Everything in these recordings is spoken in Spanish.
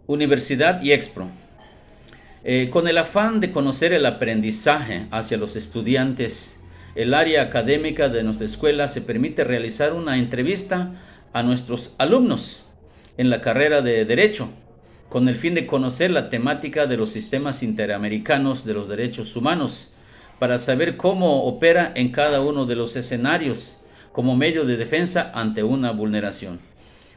Universidad y Expro. Con el afán de conocer el aprendizaje hacia los estudiantes, el área académica de nuestra escuela se permite realizar una entrevista a nuestros alumnos en la carrera de Derecho, con el fin de conocer la temática de los sistemas interamericanos de los derechos humanos, para saber cómo opera en cada uno de los escenarios como medio de defensa ante una vulneración.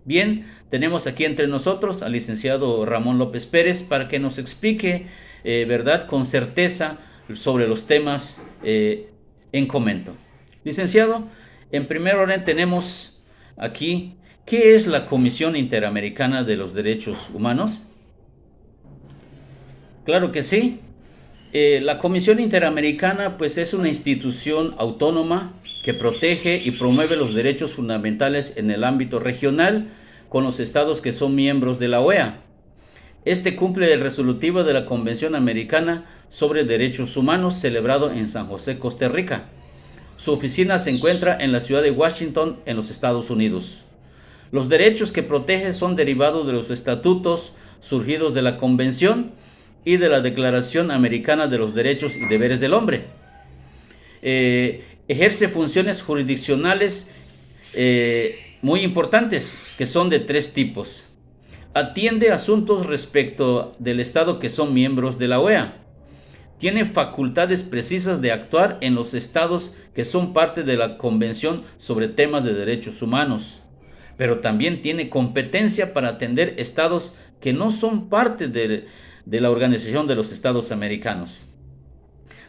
Bien, tenemos aquí entre nosotros al licenciado Ramón López Pérez para que nos explique, verdad, con certeza sobre los temas en comento. Licenciado, en primer orden tenemos aquí, ¿qué es la Comisión Interamericana de los Derechos Humanos? Claro que sí. La Comisión Interamericana pues es una institución autónoma que protege y promueve los derechos fundamentales en el ámbito regional con los estados que son miembros de la OEA. Este cumple el resolutivo de la Convención Americana sobre Derechos Humanos celebrado en San José, Costa Rica. Su oficina se encuentra en la ciudad de Washington, en los Estados Unidos. Los derechos que protege son derivados de los estatutos surgidos de la Convención y de la Declaración Americana de los Derechos y Deberes del Hombre. Ejerce funciones jurisdiccionales muy importantes, que son de 3 tipos. Atiende asuntos respecto del Estado que son miembros de la OEA. Tiene facultades precisas de actuar en los estados que son parte de la Convención sobre temas de derechos humanos, pero también tiene competencia para atender estados que no son parte de la Organización de los Estados Americanos.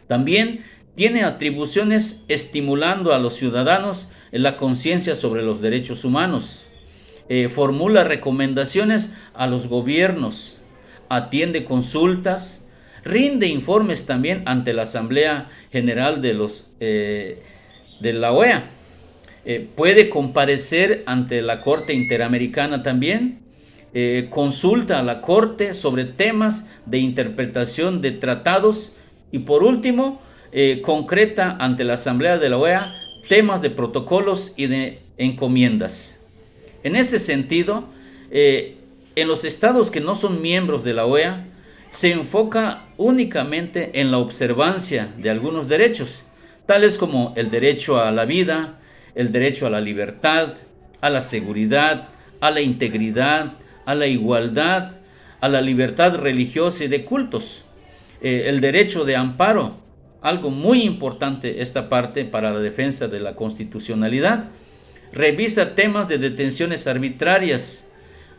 También tiene atribuciones estimulando a los ciudadanos en la conciencia sobre los derechos humanos. Formula recomendaciones a los gobiernos, atiende consultas, rinde informes también ante la Asamblea General de la OEA. Puede comparecer ante la Corte Interamericana también. Consulta a la Corte sobre temas de interpretación de tratados y por último concreta ante la Asamblea de la OEA temas de protocolos y de encomiendas. En ese sentido, en los estados que no son miembros de la OEA se enfoca únicamente en la observancia de algunos derechos, tales como el derecho a la vida, el derecho a la libertad, a la seguridad, a la integridad, a la igualdad, a la libertad religiosa y de cultos, el derecho de amparo, algo muy importante esta parte para la defensa de la constitucionalidad. Revisa temas de detenciones arbitrarias,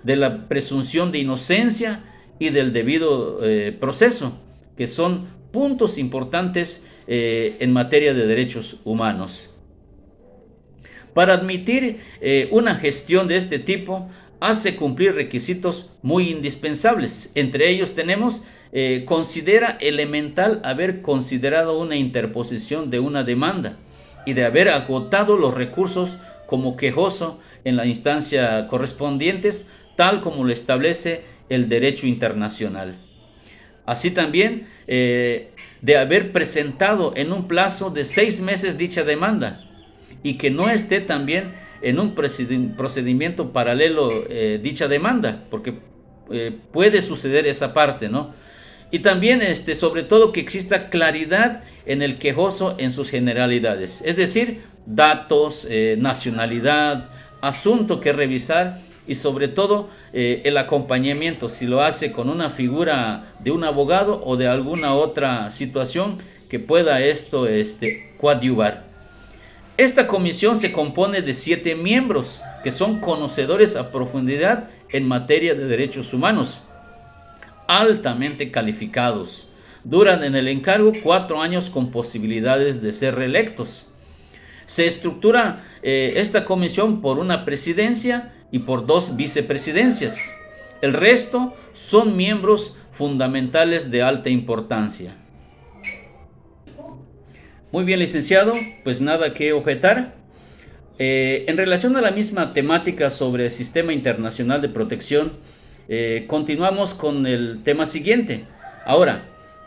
de la presunción de inocencia y del debido proceso, que son puntos importantes en materia de derechos humanos. Para admitir una gestión de este tipo, hace cumplir requisitos muy indispensables. Entre ellos tenemos, considera elemental haber considerado una interposición de una demanda y de haber agotado los recursos como quejoso en la instancia correspondientes, tal como lo establece el derecho internacional. Así también, de haber presentado en un plazo de 6 meses dicha demanda y que no esté también en un procedimiento paralelo dicha demanda, porque puede suceder esa parte, ¿no? Y también, sobre todo, que exista claridad en el quejoso en sus generalidades, es decir, datos, nacionalidad, asunto que revisar y sobre todo el acompañamiento, si lo hace con una figura de un abogado o de alguna otra situación que pueda esto coadyuvar. Esta comisión se compone de 7 miembros que son conocedores a profundidad en materia de derechos humanos, altamente calificados. Duran en el encargo 4 años con posibilidades de ser reelectos. Se estructura esta comisión por una presidencia y por 2 vicepresidencias. El resto son miembros fundamentales de alta importancia. Muy bien, licenciado, pues nada que objetar. En relación a la misma temática sobre el Sistema Internacional de Protección, continuamos con el tema siguiente. Ahora,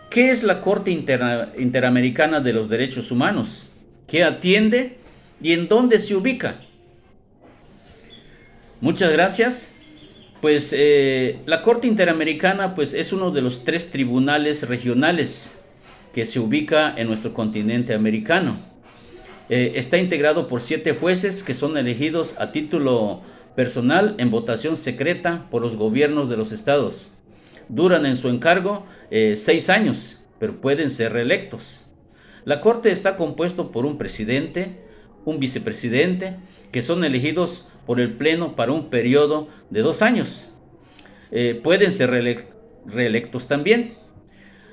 ¿qué es la Corte Interamericana de los Derechos Humanos? ¿Qué atiende y en dónde se ubica? Muchas gracias. Pues la Corte Interamericana pues, es uno de los 3 tribunales regionales que se ubica en nuestro continente americano. Está integrado por 7 jueces que son elegidos a título personal en votación secreta por los gobiernos de los estados. Duran en su encargo 6 años, pero pueden ser reelectos. La Corte está compuesto por un presidente, un vicepresidente, que son elegidos por el Pleno para un periodo de 2 años. Pueden ser reelectos también.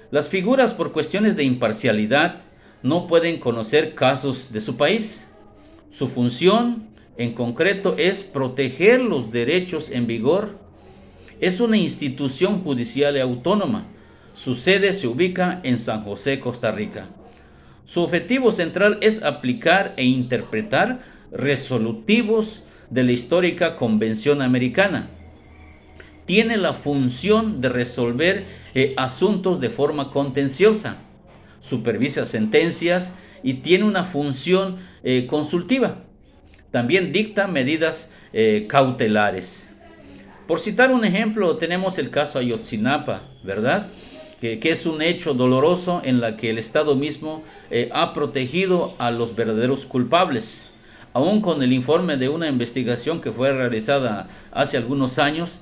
Las figuras, por cuestiones de imparcialidad, no pueden conocer casos de su país. Su función, en concreto, es proteger los derechos en vigor. Es una institución judicial y autónoma. Su sede se ubica en San José, Costa Rica. Su objetivo central es aplicar e interpretar resolutivos de la histórica Convención Americana. Tiene la función de resolver asuntos de forma contenciosa, supervisa sentencias y tiene una función consultiva. También dicta medidas cautelares. Por citar un ejemplo, tenemos el caso Ayotzinapa, ¿verdad? Que es un hecho doloroso en la que el Estado mismo ha protegido a los verdaderos culpables. Aún con el informe de una investigación que fue realizada hace algunos años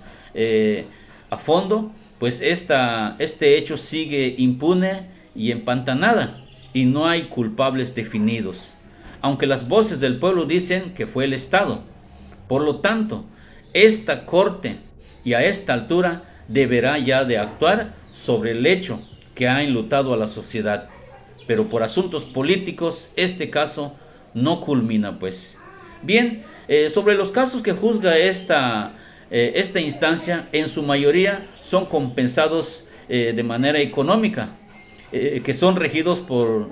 a fondo, pues este hecho sigue impune y empantanada y no hay culpables definidos, aunque las voces del pueblo dicen que fue el Estado. Por lo tanto, esta corte y a esta altura deberá ya de actuar sobre el hecho que ha enlutado a la sociedad, pero por asuntos políticos este caso no culmina pues. Bien, sobre los casos que juzga esta instancia, en su mayoría son compensados de manera económica, que son regidos por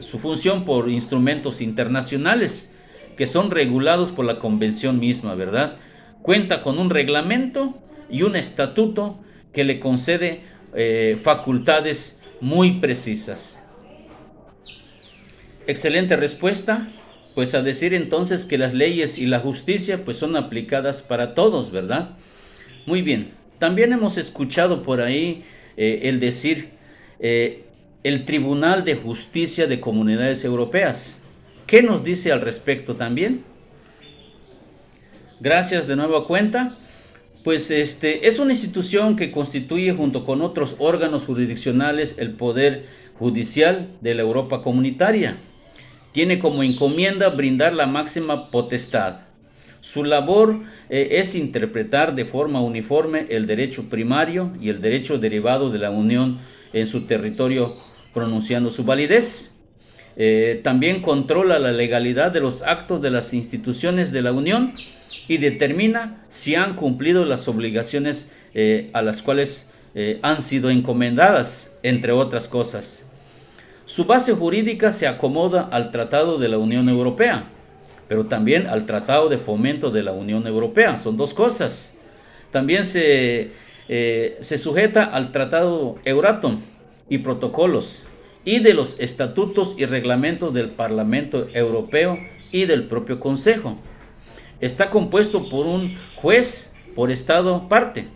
su función por instrumentos internacionales, que son regulados por la convención misma, ¿verdad? Cuenta con un reglamento y un estatuto que le concede facultades muy precisas. Excelente respuesta. Pues a decir entonces que las leyes y la justicia pues son aplicadas para todos, ¿verdad? Muy bien. También hemos escuchado por ahí el decir el Tribunal de Justicia de Comunidades Europeas. ¿Qué nos dice al respecto también? Gracias de nuevo a cuenta. Pues es una institución que constituye junto con otros órganos jurisdiccionales el poder judicial de la Europa comunitaria. Tiene como encomienda brindar la máxima potestad. Su labor es interpretar de forma uniforme el derecho primario y el derecho derivado de la Unión en su territorio, pronunciando su validez. También controla la legalidad de los actos de las instituciones de la Unión y determina si han cumplido las obligaciones a las cuales han sido encomendadas, entre otras cosas. Su base jurídica se acomoda al Tratado de la Unión Europea, pero también al Tratado de Fomento de la Unión Europea. Son dos cosas. También se sujeta al Tratado Euratom y protocolos, y de los estatutos y reglamentos del Parlamento Europeo y del propio Consejo. Está compuesto por un juez por estado parte.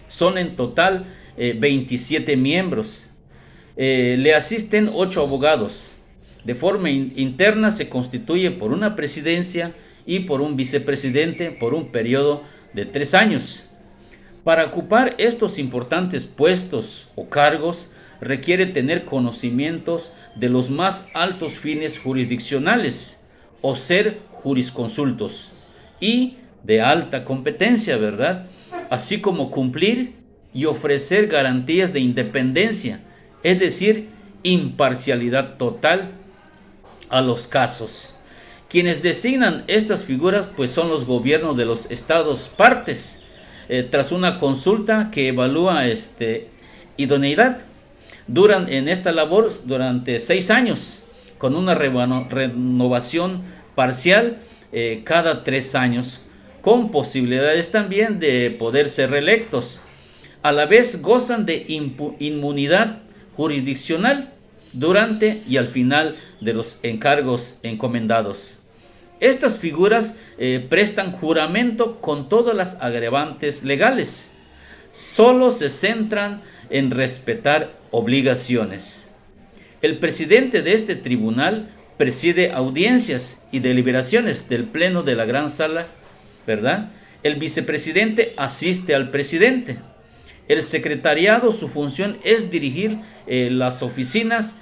Son en total 27 miembros. Le asisten 8 abogados. De forma interna se constituye por una presidencia y por un vicepresidente por un periodo de 3 años. Para ocupar estos importantes puestos o cargos requiere tener conocimientos de los más altos fines jurisdiccionales o ser jurisconsultos y de alta competencia, ¿verdad? Así como cumplir y ofrecer garantías de independencia, es decir, imparcialidad total a los casos. Quienes designan estas figuras pues son los gobiernos de los estados partes, tras una consulta que evalúa idoneidad. Duran en esta labor durante 6 años, con una renovación parcial cada 3 años, con posibilidades también de poder ser reelectos. A la vez gozan de inmunidad jurisdiccional durante y al final de los encargos encomendados. Estas figuras prestan juramento con todas las agravantes legales. Solo se centran en respetar obligaciones. El presidente de este tribunal preside audiencias y deliberaciones del pleno de la gran sala, ¿verdad? El vicepresidente asiste al presidente. El secretariado, su función es dirigir las oficinas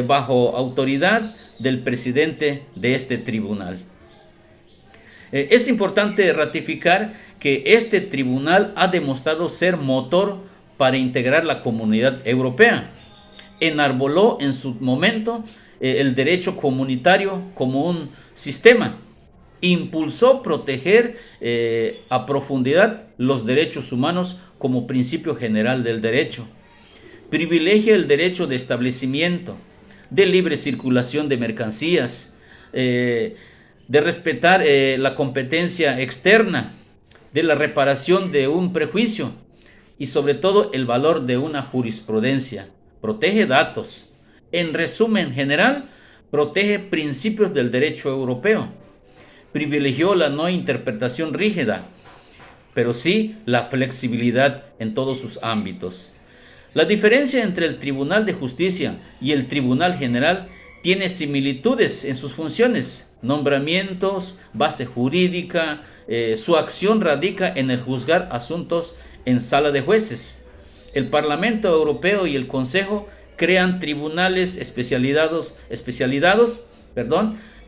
bajo autoridad del presidente de este tribunal. Es importante ratificar que este tribunal ha demostrado ser motor para integrar la comunidad europea. Enarboló en su momento el derecho comunitario como un sistema. Impulsó proteger a profundidad los derechos humanos como principio general del derecho. Privilegia el derecho de establecimiento, de libre circulación de mercancías, de respetar la competencia externa, de la reparación de un prejuicio y sobre todo el valor de una jurisprudencia. Protege datos. En resumen general, protege principios del derecho europeo. Privilegió la no interpretación rígida, pero sí la flexibilidad en todos sus ámbitos. La diferencia entre el Tribunal de Justicia y el Tribunal General tiene similitudes en sus funciones, nombramientos, base jurídica, su acción radica en el juzgar asuntos en sala de jueces. El Parlamento Europeo y el Consejo crean tribunales especializados,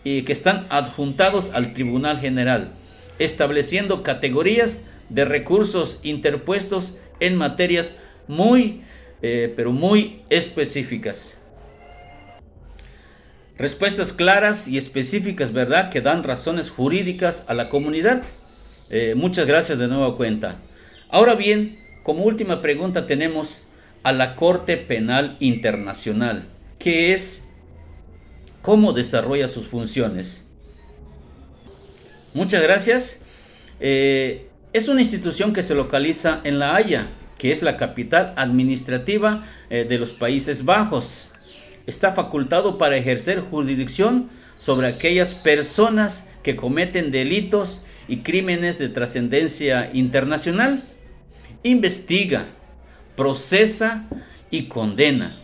y que están adjuntados al Tribunal General, estableciendo categorías de recursos interpuestos en materias muy específicas. Respuestas claras y específicas, ¿verdad?, que dan razones jurídicas a la comunidad. Muchas gracias de nueva cuenta. Ahora bien, como última pregunta tenemos a la Corte Penal Internacional, que es cómo desarrolla sus funciones. Muchas gracias. Es una institución que se localiza en La Haya, que es la capital administrativa de los Países Bajos. Está facultado para ejercer jurisdicción sobre aquellas personas que cometen delitos y crímenes de trascendencia internacional. Investiga, procesa y condena.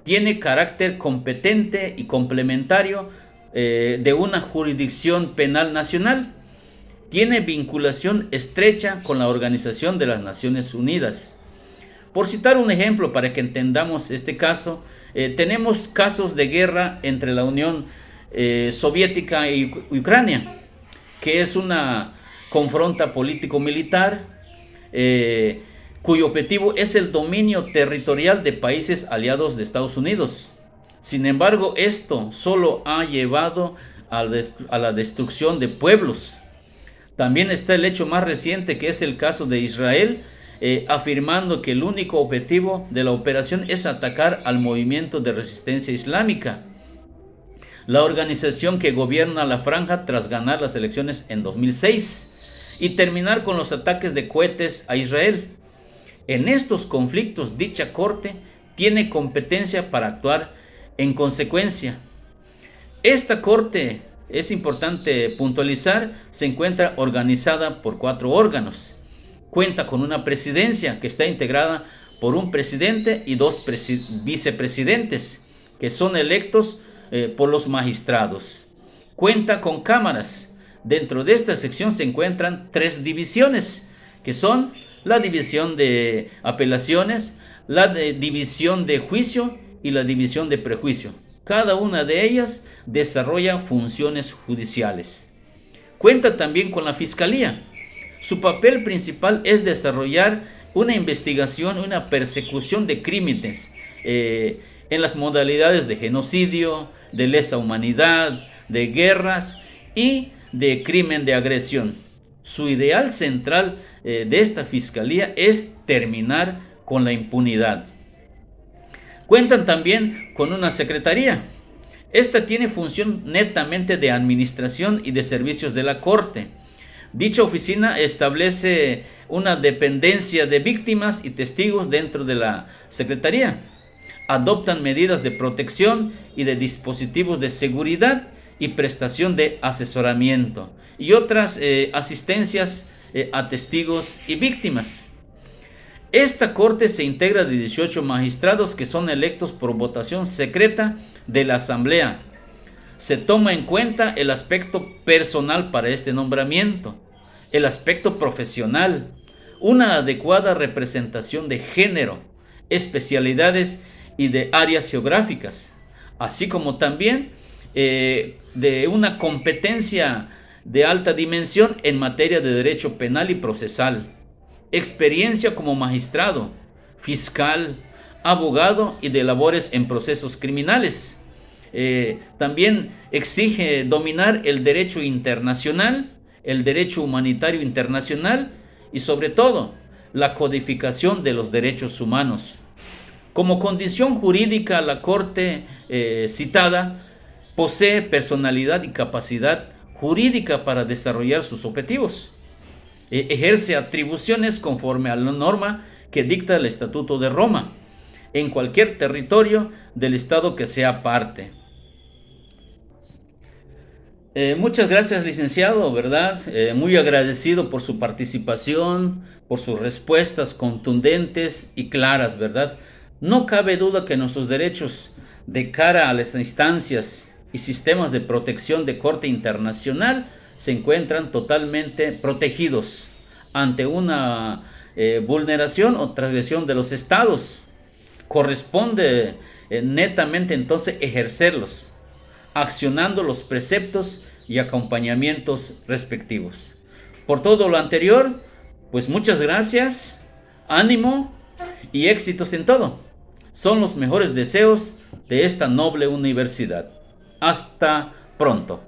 Tiene carácter competente y complementario de una jurisdicción penal nacional. Tiene vinculación estrecha con la Organización de las Naciones Unidas. Por citar un ejemplo para que entendamos este caso, tenemos casos de guerra entre la Unión Soviética y Ucrania, que es una confronta político-militar cuyo objetivo es el dominio territorial de países aliados de Estados Unidos. Sin embargo, esto solo ha llevado a la destrucción de pueblos. También está el hecho más reciente, que es el caso de Israel, afirmando que el único objetivo de la operación es atacar al movimiento de resistencia islámica, la organización que gobierna la franja tras ganar las elecciones en 2006 y terminar con los ataques de cohetes a Israel. En estos conflictos, dicha corte tiene competencia para actuar en consecuencia. Esta corte, es importante puntualizar, se encuentra organizada por 4 órganos. Cuenta con una presidencia que está integrada por un presidente y 2 vicepresidentes que son electos por los magistrados. Cuenta con cámaras. Dentro de esta sección se encuentran 3 divisiones, que son la división de apelaciones, la división de juicio y la división de prejuicio. Cada una de ellas desarrolla funciones judiciales. Cuenta también con la Fiscalía. Su papel principal es desarrollar una investigación, una persecución de crímenes en las modalidades de genocidio, de lesa humanidad, de guerras y de crimen de agresión. Su ideal central de esta Fiscalía es terminar con la impunidad. Cuentan también con una secretaría. Esta tiene función netamente de administración y de servicios de la Corte. Dicha oficina establece una dependencia de víctimas y testigos dentro de la Secretaría. Adoptan medidas de protección y de dispositivos de seguridad y prestación de asesoramiento y otras asistencias a testigos y víctimas. Esta corte se integra de 18 magistrados que son electos por votación secreta de la Asamblea. Se toma en cuenta el aspecto personal para este nombramiento, el aspecto profesional, una adecuada representación de género, especialidades y de áreas geográficas, así como también de una competencia de alta dimensión en materia de derecho penal y procesal, experiencia como magistrado, fiscal, abogado y de labores en procesos criminales. También exige dominar el derecho internacional, el derecho humanitario internacional y sobre todo la codificación de los derechos humanos. Como condición jurídica, la Corte citada posee personalidad y capacidad jurídica para desarrollar sus objetivos. Ejerce atribuciones conforme a la norma que dicta el Estatuto de Roma en cualquier territorio del Estado que sea parte. Muchas gracias, licenciado, ¿verdad? Muy agradecido por su participación, por sus respuestas contundentes y claras, ¿verdad? No cabe duda que nuestros derechos de cara a las instancias y sistemas de protección de corte internacional se encuentran totalmente protegidos ante una vulneración o transgresión de los estados. Corresponde netamente entonces ejercerlos, accionando los preceptos y acompañamientos respectivos. Por todo lo anterior, pues muchas gracias, ánimo y éxitos en todo. Son los mejores deseos de esta noble universidad. Hasta pronto.